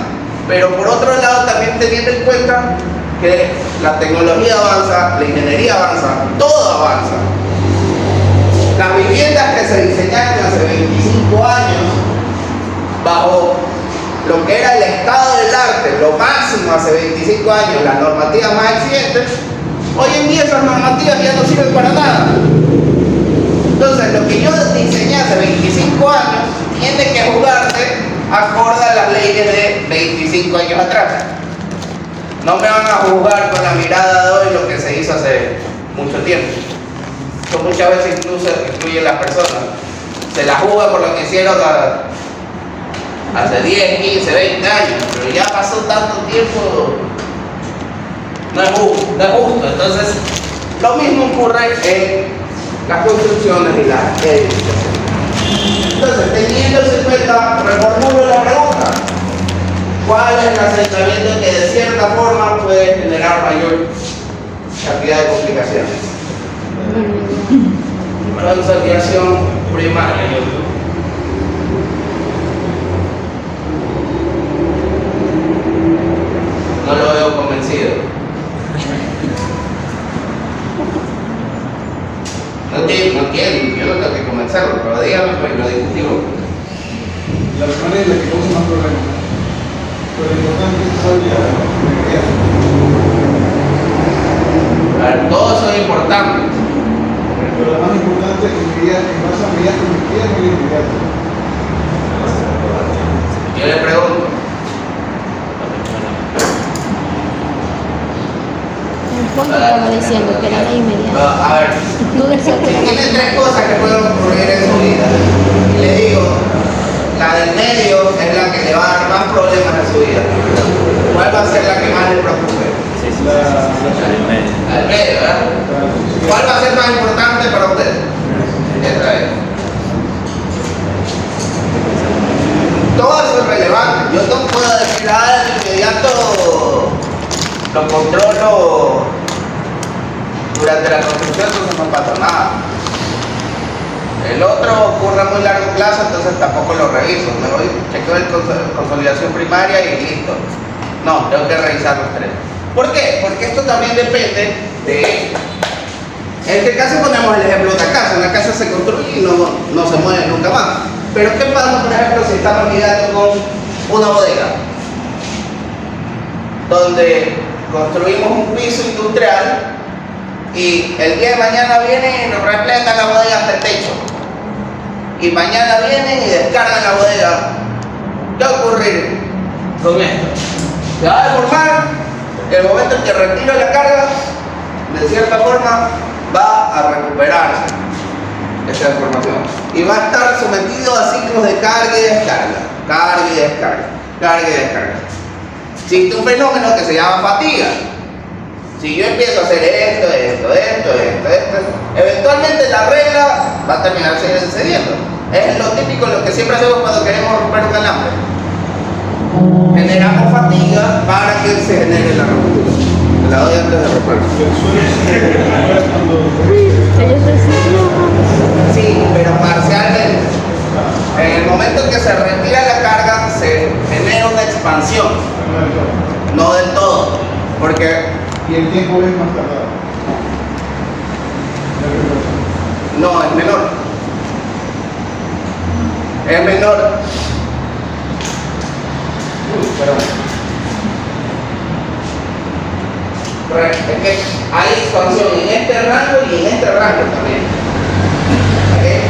pero por otro lado también teniendo en cuenta que la tecnología avanza, la ingeniería avanza, todo avanza. Las viviendas que se diseñaron hace 25 años, bajo lo que era el estado del arte, lo máximo hace 25 años, las normativas más exigentes, hoy en día esas normativas ya no sirven para nada. Entonces, lo que yo diseñé hace 25 años tiene que jugarse acorde a las leyes de 25 años atrás. No me van a juzgar con la mirada de hoy lo que se hizo hace mucho tiempo. Esto muchas veces incluso excluye a las personas. Se la juzga por lo que hicieron hace 10, 15, 20 años, pero ya pasó tanto tiempo, no es justo. Entonces, lo mismo ocurre en las construcciones y las edificaciones. Entonces, teniendo en cuenta, reformulo la pregunta: ¿cuál es el asentamiento que de cierta forma puede generar mayor cantidad de complicaciones? Consolidación primaria. No lo veo convencido. No quieren, yo no tengo que convencerlo, pero dígame, pues lo discutimos. La primera es la que causa más problemas. Pero lo importante es desarrollar la ingeniería. A ver, todo eso es importante. Pero la más importante es ingeniería en base a medidas cognitivas y inmediatas. Yo le pregunto, El fondo estaba diciendo que era la inmediata. a ver, Tú decías que era tiene tres cosas que pueden ocurrir en su vida. Y le digo, la del medio es la que le va a dar más problemas en su vida. ¿Cuál va a ser la que más le preocupe? Sí, sí, La- el medio. Al medio, ¿verdad? ¿Cuál va a ser más importante para usted? Esta es. Todo eso es relevante. Yo no puedo decir, de inmediato lo controlo durante la construcción, entonces no pasa nada. El otro ocurre a muy largo plazo, entonces tampoco lo reviso. Me voy, chequeo el consolidación primaria y listo. No, tengo que revisar los tres. ¿Por qué? Porque esto también depende Sí. En este caso ponemos el ejemplo de una casa. Una casa se construye y no se mueve nunca más. Pero ¿qué pasa, por ejemplo, si estamos lidiando con una bodega? Donde construimos un piso industrial y el día de mañana vienen y nos repletan la bodega hasta el techo. Y mañana vienen y descargan la bodega. ¿Qué va a ocurrir con esto? Se va a deformar. El momento en que retiro la carga, de cierta forma, va a recuperarse esa deformación. Y va a estar sometido a ciclos de carga y descarga. Carga y descarga. Carga y descarga. Existe un fenómeno que se llama fatiga. Si yo empiezo a hacer esto, eventualmente la regla va a terminar cediendo. Es lo típico, lo que siempre hacemos cuando queremos romper un alambre. Generamos fatiga para que se genere la ruptura. Te la doy antes de romper. Ellos reciclan. Sí, pero parcialmente. En el momento en que se retira la carga, se genera una expansión. No del todo. Porque Y el tiempo es más tardado. no, es menor. Es menor. Perdón. Es que hay expansión en este rango y en este rango también. ¿Okay?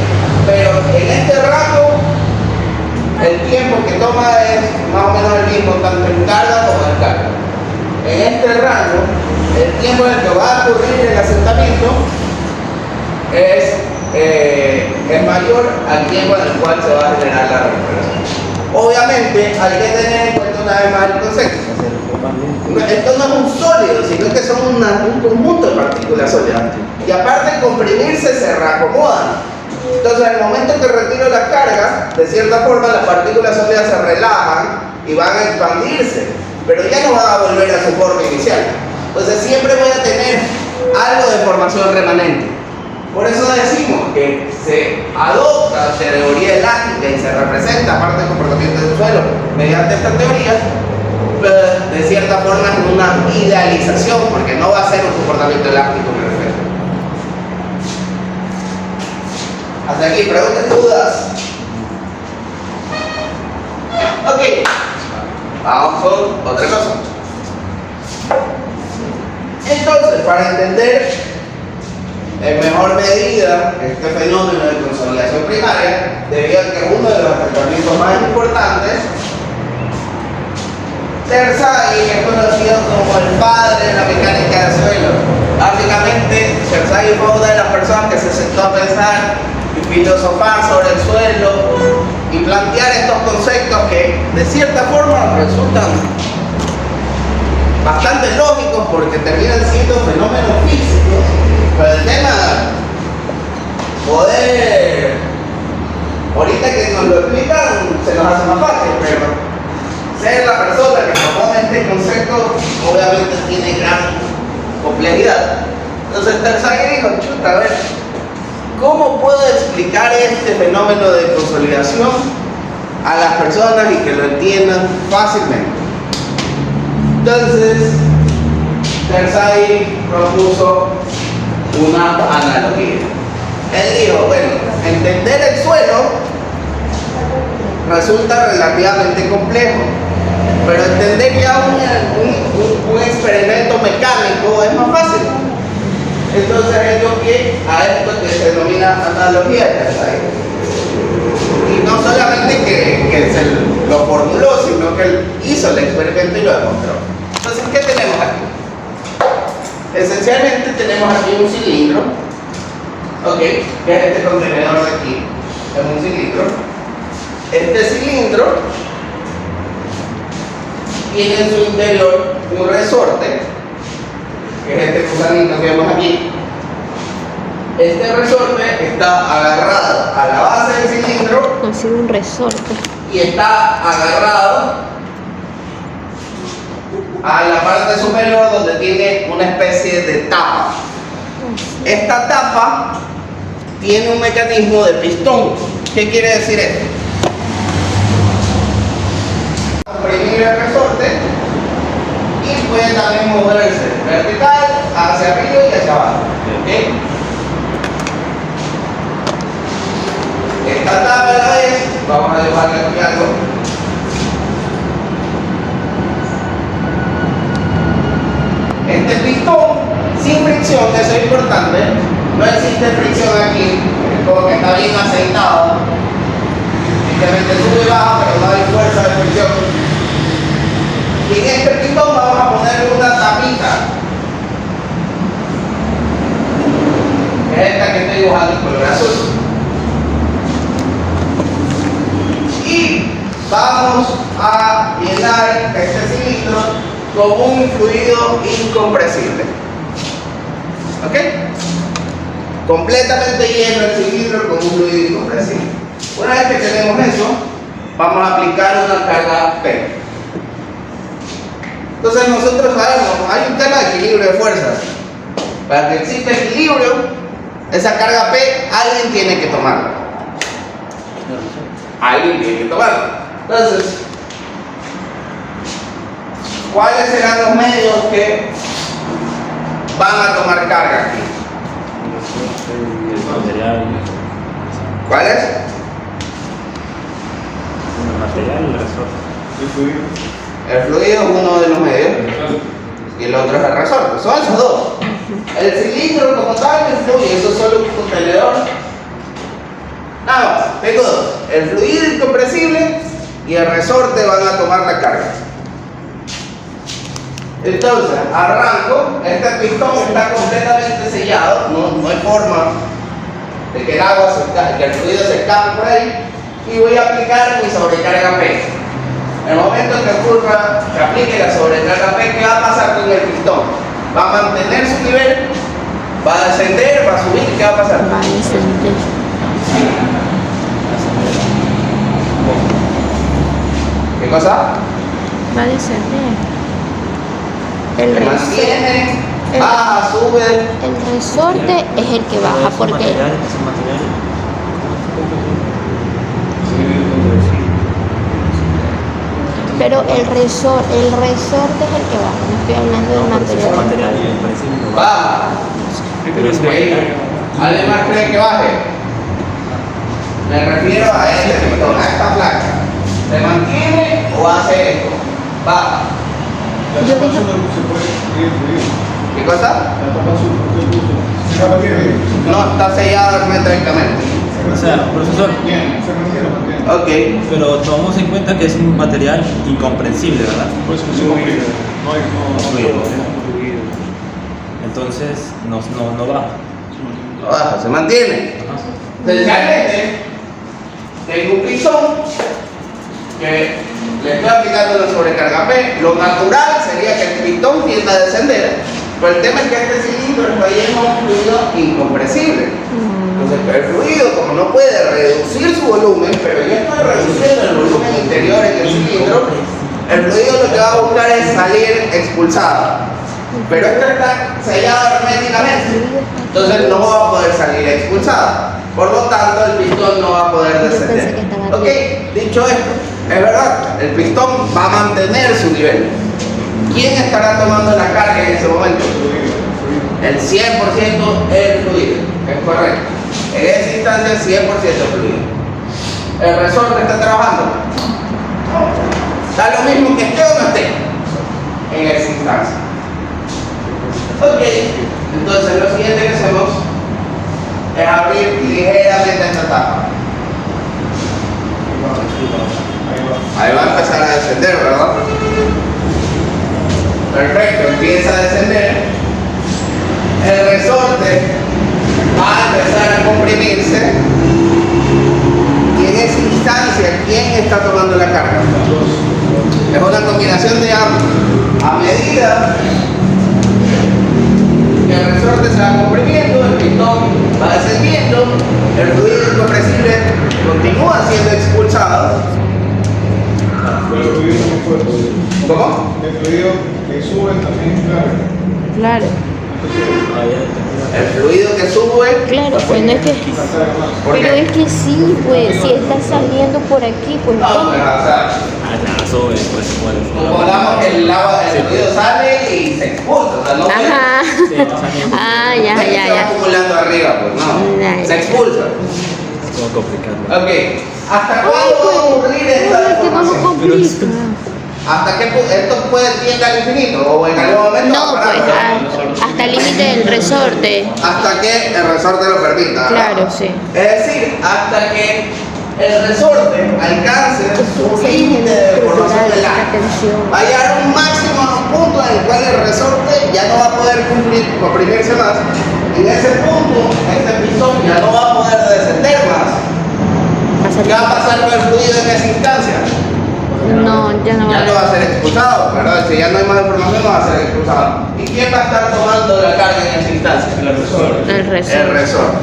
Pero en este rango el tiempo que toma es más o menos el mismo, tanto en carga como en carga. En este rango, el tiempo en el que va a ocurrir el asentamiento es mayor al tiempo en el cual se va a generar la recuperación. Obviamente hay que tener en cuenta una vez más el concepto. Esto no es un sólido, sino que son un conjunto de partículas sólidas. Y aparte de comprimirse, se reacomodan. Entonces, en el momento que retiro la carga, de cierta forma las partículas sólidas se relajan y van a expandirse, pero ya no van a volver a su forma inicial. Entonces, siempre voy a tener algo de formación remanente. Por eso decimos que se adopta teoría elástica y se representa parte del comportamiento del suelo mediante esta teoría, de cierta forma es una idealización, porque no va a ser un comportamiento elástico, me refiero. Hasta aquí, preguntas y dudas. Ok, vamos con otra cosa. Entonces, para entender en mejor medida este fenómeno de consolidación primaria, debido a que uno de los acercamientos más importantes, Terzaghi es conocido como el padre de la mecánica del suelo. Básicamente, Terzaghi fue una de las personas que se sentó a pensar y filosofar sobre el suelo y plantear estos conceptos que de cierta forma resultan bastante lógicos porque terminan siendo fenómenos físicos. Pero el tema, poder, ahorita que nos lo explican, se nos hace más fácil, pero ser la persona que propone este concepto obviamente tiene gran complejidad. Entonces Terzaghi dijo, chuta, a ver, ¿cómo puedo explicar este fenómeno de consolidación a las personas y que lo entiendan fácilmente? Entonces Terzaghi propuso una analogía. Él dijo, bueno, entender el suelo resulta relativamente complejo, pero entender ya un experimento mecánico es más fácil. Entonces él dio pie a esto que se denomina analogía de Terzaghi. Y no solamente que se lo formuló, sino que él hizo el experimento y lo demostró. Entonces, ¿qué tenemos aquí? Esencialmente tenemos aquí un cilindro, ¿ok? Que es este contenedor de aquí, es un cilindro. Este cilindro tiene en su interior un resorte, que es este gusanito que vemos aquí. Este resorte está agarrado a la base del cilindro. Ha sido un resorte. Y está agarrado a la parte superior donde tiene una especie de tapa. Esta tapa tiene un mecanismo de pistón. ¿Qué quiere decir esto? Comprimir el resorte y puede también moverse vertical hacia hacia arriba y hacia abajo. ¿Ok? Esta tabla es, vamos a dibujarle aquí algo. Este pistón sin fricción, eso es importante, no existe fricción aquí, es como que está bien aceitado. Simplemente sube y baja, pero no hay fuerza de fricción. Y en este pistón vamos a ponerle una tapita. Es esta que estoy dibujando en color azul. Y vamos a llenar este cilindro con un fluido incompresible. ¿Ok? Completamente lleno el cilindro con un fluido incompresible. Una vez que tenemos eso, vamos a aplicar una carga P. Entonces nosotros sabemos, hay un tema de equilibrio de fuerzas. Para que exista equilibrio, esa carga P, alguien tiene que tomarla. Alguien tiene que tomarla. Entonces, ¿cuáles serán los medios que van a tomar carga aquí? El material, ¿Cuáles? el material, el resorte. El fluido. El fluido es uno de los medios y el otro es el resorte. Son esos dos. El cilindro como tal, el fluido, eso es solo un contenedor. Nada más, tengo dos. El fluido incompresible y el resorte van a tomar la carga. Entonces, arranco, este pistón está completamente sellado, no hay forma de que el agua que el fluido se escape por ahí, y voy a aplicar mi sobrecarga P. En el momento que aplique la sobrecarga P, ¿qué va a pasar con el pistón? Va a mantener su nivel, va a descender, va a subir, ¿qué va a pasar? Va a descender. ¿Qué cosa? Va a descender. El Se resorte, mantiene, baja, sube. el resorte es el que baja Es un porque material, es un material. pero el resorte es el que baja, no estoy hablando del No, pero si es un material. material y en principio no va. Baja. Pero es Ok. material. ¿Alguien más cree que baje? Me refiero a este pistón, a esta placa. ¿Se mantiene o hace esto? Baja. La Yo tapa dije- azul se puede subir el fluido. ¿Qué cosa? La tapa azul, ¿qué puso? Se mantiene. No, está sellado herméticamente. O sea, profesor, Bien, se mantiene. Ok. pero tomamos en cuenta que es un material incomprensible, ¿verdad? Pues que se confía. No hay, Fluido. Entonces, no baja. No baja, se mantiene. Ajá. Esencialmente, tengo un pistón que le estoy aplicando la sobrecarga P. Lo natural sería que el pistón tienda a descender, pero el tema es que este cilindro está lleno de un fluido incompresible. Entonces, el fluido, como no puede reducir su volumen, pero yo estoy reduciendo el volumen interior en el cilindro, el fluido lo que va a buscar es salir expulsado. Pero esto está sellado herméticamente, entonces no va a poder salir expulsado. Por lo tanto, el pistón no va a poder Yo pensé descender. que estaba Ok, dicho esto, es verdad, el pistón va a mantener su nivel. ¿Quién estará tomando la carga en ese momento? El 100% el fluido, es correcto. En esa instancia, 100% fluido. ¿El resorte está trabajando? Da lo mismo que esté o no esté en esa instancia. Ok, entonces lo siguiente que hacemos es abrir ligeramente esta tapa. Ahí va a empezar a descender, ¿verdad? Perfecto, empieza a descender. El resorte va a empezar a comprimirse. Y en esa instancia, ¿quién está tomando la carga? Es una combinación de ambos. A medida que el resorte se va comprimiendo, el pistón va descendiendo, el fluido incompresible continúa siendo expulsado. El fluido no fue. ¿Cómo? El fluido que sube también, claro. Claro, Ah, ya entendí. El fluido que sube, claro, pero no es que, Pasar más. ¿por pero qué? es que sí, pues, si está saliendo por aquí, pues No, no. pues, o sea, la sube, pues se muere. Supongamos que el agua, el fluido sale y se expulsa, o sea, no queda. Ajá. Sí, o sea, no- Ah, ya, No es que ya, se va ya. acumulando arriba, pues no. Ya, ya. Se expulsa. es como complicado. Ok. ¿Hasta Ay, cuándo va a ocurrir güey. esta Ay, que vamos a deformación? complicar. ¿Hasta qué punto? ¿Esto puede tiender al infinito? ¿O en algún momento No, va a pues parar? hasta el límite del resorte. Hasta que el resorte lo permita. ¿verdad? Claro, sí. Es decir, hasta que el resorte alcance su límite de deformación del agua. Atención. Va a llegar a un máximo punto en el cual el resorte ya no va a poder comprimirse más. En ese punto, este pistón ya no va a poder descender más. ¿Qué va a pasar con el fluido en esa instancia? No, ya no Ya no va va a ser expulsado, ¿verdad? Si ya no hay más deformación, no va a ser expulsado. ¿Y quién va a estar tomando la carga en esa instancia? el El resorte. resorte.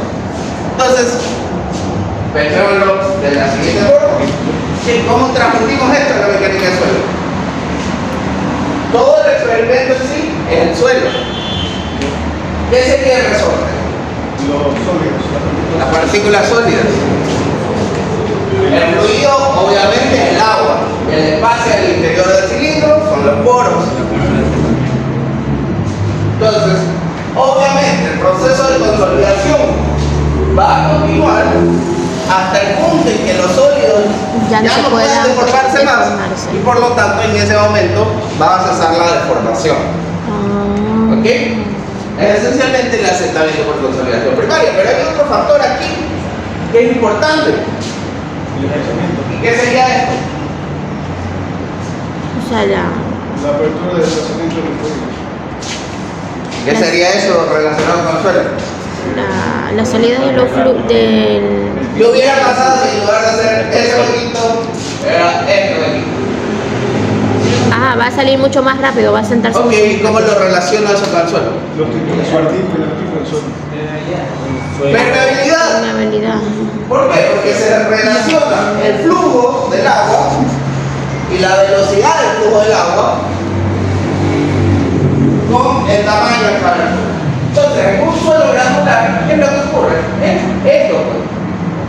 Entonces, pensémoslo de la siguiente forma. Sí, ¿cómo transmitimos esto en la mecánica del suelo? Todo el experimento en sí es el suelo. ¿Qué sería el resorte? Los sólidos, Las partículas sólidas. El fluido, obviamente, es el agua. El espacio al interior del cilindro son los poros. Entonces, obviamente, el proceso de consolidación va a continuar hasta el punto en que los sólidos Ya no se no puedan pueden deformarse más deformarse. y por lo tanto en ese momento va a cesar la deformación. Ah. ¿Ok? Es esencialmente el asentamiento por consolidación primaria, pero hay otro factor aquí que es importante. el enraizamiento, ¿Y qué sería esto? O sea, la apertura del enraizamiento del fluido. ¿Qué sería eso relacionado con el suelo? la salida de los del. ¿Qué hubiera pasado si en lugar de hacer ese huequito era este huequito? Ah, va a salir mucho más rápido, va a sentarse. Ok, ¿y cómo lo relaciono eso con el suelo? Los tipos de suertín y los tipos de suelo. Permeabilidad. Una habilidad. ¿Por qué? Porque se relaciona el flujo del agua y la velocidad del flujo del agua con el tamaño del cuadrado. Entonces, en un suelo granular, ¿qué es lo que ocurre? Esto, pues.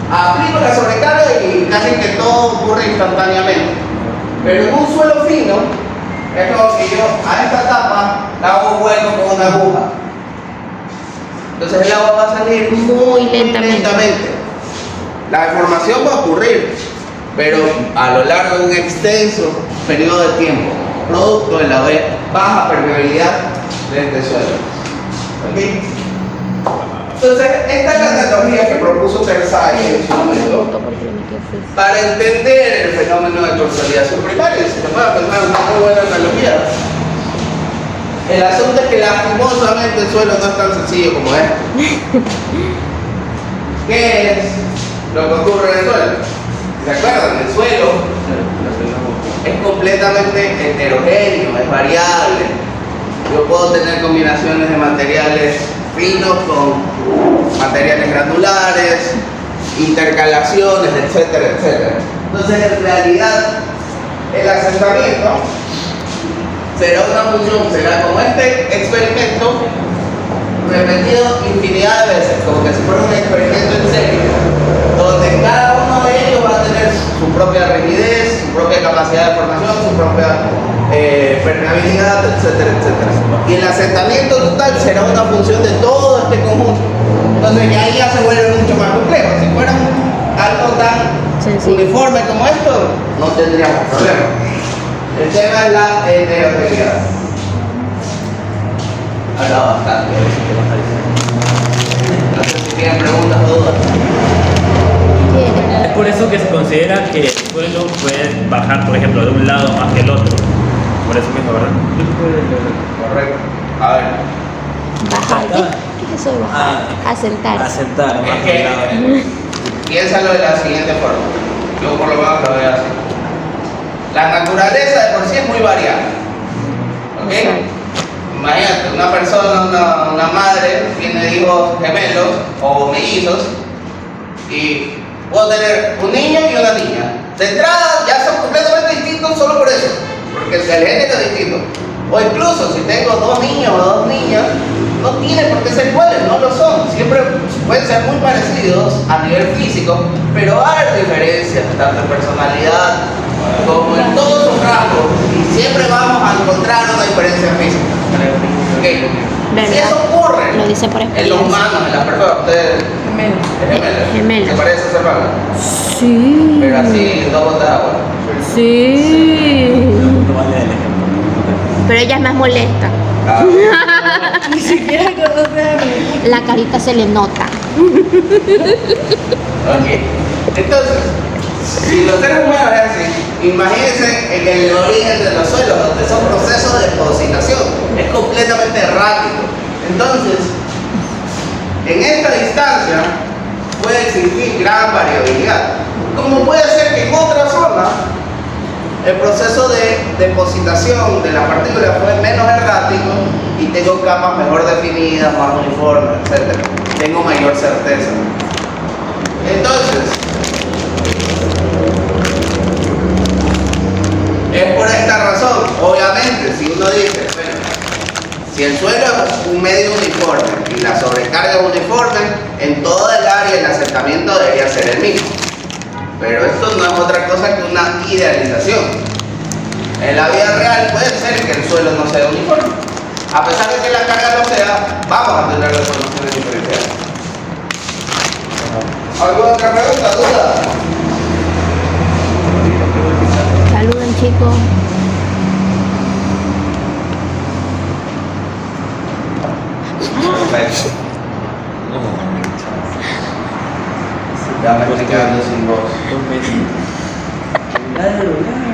Aplico la sobrecarga y casi que todo ocurre instantáneamente. Pero en un suelo fino, es como que yo a esta tapa le hago un hueco con una aguja. Entonces el agua va a salir Muy lentamente. La deformación va a ocurrir, pero a lo largo de un extenso periodo de tiempo, producto de la baja permeabilidad de este suelo. ¿Ok? Entonces, esta es la analogía que propuso Terzai en su momento para entender el fenómeno de consolidación primaria. Si se puede pensar una muy buena analogía. El asunto es que lastimosamente el suelo no es tan sencillo como es. ¿Qué es lo que ocurre en el suelo? ¿Se acuerdan? El suelo es completamente heterogéneo, es variable. Yo puedo tener combinaciones de materiales finos con materiales granulares, intercalaciones, etcétera, etcétera. Entonces, en realidad, el asentamiento será una función, será como este experimento repetido infinidad de veces, como que si fuera un experimento en serie, donde cada uno de ellos va a tener su propia rigidez, su propia capacidad de formación, su propia permeabilidad, etcétera, etcétera. Y el asentamiento total será una función de todo este conjunto. Entonces ya ahí ya se vuelve mucho más complejo. Si fuera algo tan Sencillo. uniforme como esto, no tendríamos problema. El tema es la heterogeneidad. Habla bastante. No sé si tienen preguntas o dudas. Es por eso que se considera que el suelo puede bajar, por ejemplo, de un lado más que el otro. Por eso mismo, ¿verdad? Correcto. A ver. Bajar. ¿Qué es eso de bajar? Asentarse. Asentar, más Es que el lado. que piénsalo de la siguiente forma. Yo por lo menos lo veo así. La naturaleza de por sí es muy variable. ¿Ok? Exacto. Imagínate, una persona, una madre, tiene hijos gemelos o mellizos y puedo tener un niño y una niña. De entrada ya son completamente distintos solo por eso, porque el género es distinto. O incluso si tengo dos niños o dos niñas, no tienen por qué ser iguales, no lo son. Siempre pueden ser muy parecidos a nivel físico, pero hay diferencias tanto en personalidad como en todos los rasgos, siempre vamos a encontrar una diferencia física. ¿Ok? Si ¿Verdad? eso ocurre Lo dice por en los experiencia. humanos, en las personas, ustedes es Gemelos. ¿se parece a su hermana? Sí. Pero así, dos botas de agua. Sí. No vale el ejemplo. Pero ella es más molesta. Ah, Ni siquiera conoce a mí. La carita se le nota. ok. Entonces, si los seres humanos es así, imagínense en el origen de los suelos, donde son procesos de depositación. Es completamente errático. Entonces, en esta distancia puede existir gran variabilidad. Como puede ser que en otra zona el proceso de depositación de la partícula fue menos errático y tengo capas mejor definidas, más uniformes, etc. Tengo mayor certeza. Entonces, es por esta razón, obviamente, si uno dice, bueno, si el suelo es un medio uniforme y la sobrecarga es uniforme, en toda el área el acercamiento debería ser el mismo. Pero esto no es otra cosa que una idealización. En la vida real puede ser que el suelo no sea uniforme. A pesar de que la carga no sea, vamos a tener deformaciones diferenciales. ¿Alguna otra pregunta, duda? Saluden, chicos. Perfecto. Ya me estoy quedando sin voz. Dos meses. Claro, claro.